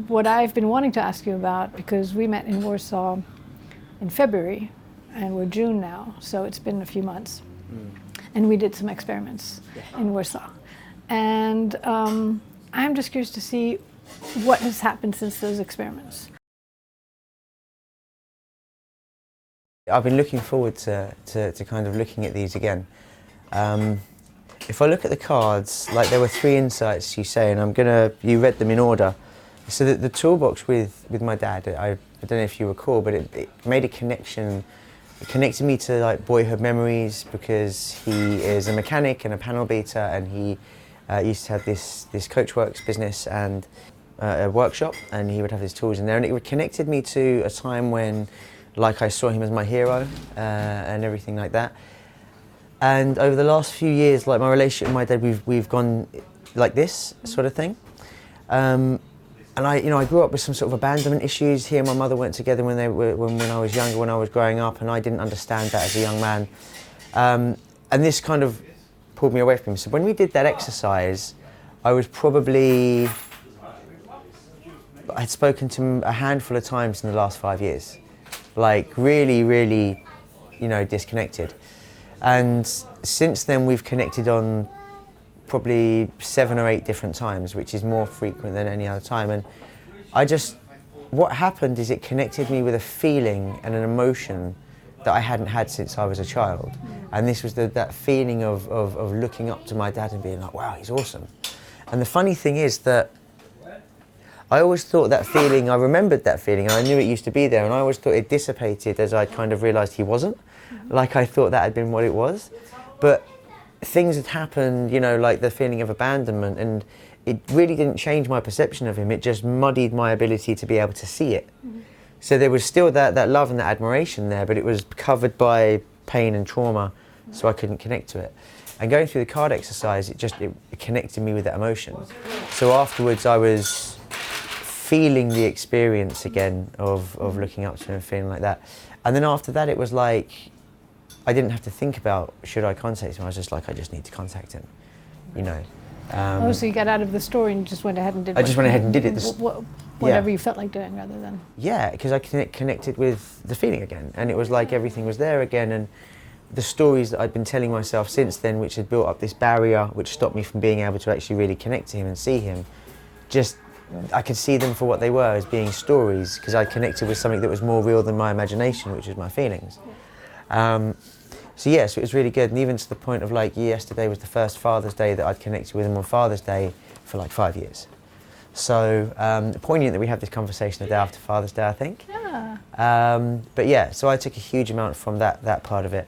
what I've been wanting to ask you about, because we met in Warsaw in February, and we're June now, so it's been a few months. And we did some experiments in Warsaw. And I'm just curious to see what has happened since those experiments. I've been looking forward to kind of looking at these again. If I look at the cards, like there were 3 insights you say, and you read them in order. So the toolbox with my dad, I don't know if you recall, but it made a connection. It connected me to like boyhood memories, because he is a mechanic and a panel beater, and he used to have this Coachworks business and a workshop, and he would have his tools in there, and it connected me to a time when, like, I saw him as my hero and everything like that. And over the last few years, like my relationship with my dad, we've gone like this sort of thing. And I grew up with some sort of abandonment issues. He and my mother weren't together when I was younger, when I was growing up, and I didn't understand that as a young man. And this kind of pulled me away from him. So when we did that exercise, I'd spoken to him a handful of times in the last 5 years. Like really, really, disconnected. And since then we've connected on probably 7 or 8 different times, which is more frequent than any other time. And what happened is it connected me with a feeling and an emotion that I hadn't had since I was a child. And this was that feeling of looking up to my dad and being like, wow, he's awesome. And the funny thing is that I always thought that feeling, I remembered that feeling, and I knew it used to be there, and I always thought it dissipated as I kind of realised he wasn't. Like I thought that had been what it was. But things had happened, like the feeling of abandonment, and it really didn't change my perception of him, it just muddied my ability to be able to see it. So there was still that love and that admiration there, but it was covered by pain and trauma, so I couldn't connect to it. And going through the card exercise, it connected me with that emotion. So afterwards I was feeling the experience again of looking up to him and feeling like that. And then after that, it was like, I didn't have to think about, should I contact him? I was just like, I just need to contact him, So you got out of the story and just went ahead and did it? I just went ahead and did it. Whatever you felt like doing rather than... Yeah, because I connected with the feeling again. And it was like everything was there again. And the stories that I'd been telling myself since then, which had built up this barrier, which stopped me from being able to actually really connect to him and see him, I could see them for what they were, as being stories, because I connected with something that was more real than my imagination, which was my feelings. So it was really good, and even to the point of like yesterday was the first Father's Day that I'd connected with him on Father's Day for like 5 years. So poignant that we have this conversation the day after Father's Day, I think. Yeah. But yeah, so I took a huge amount from that part of it.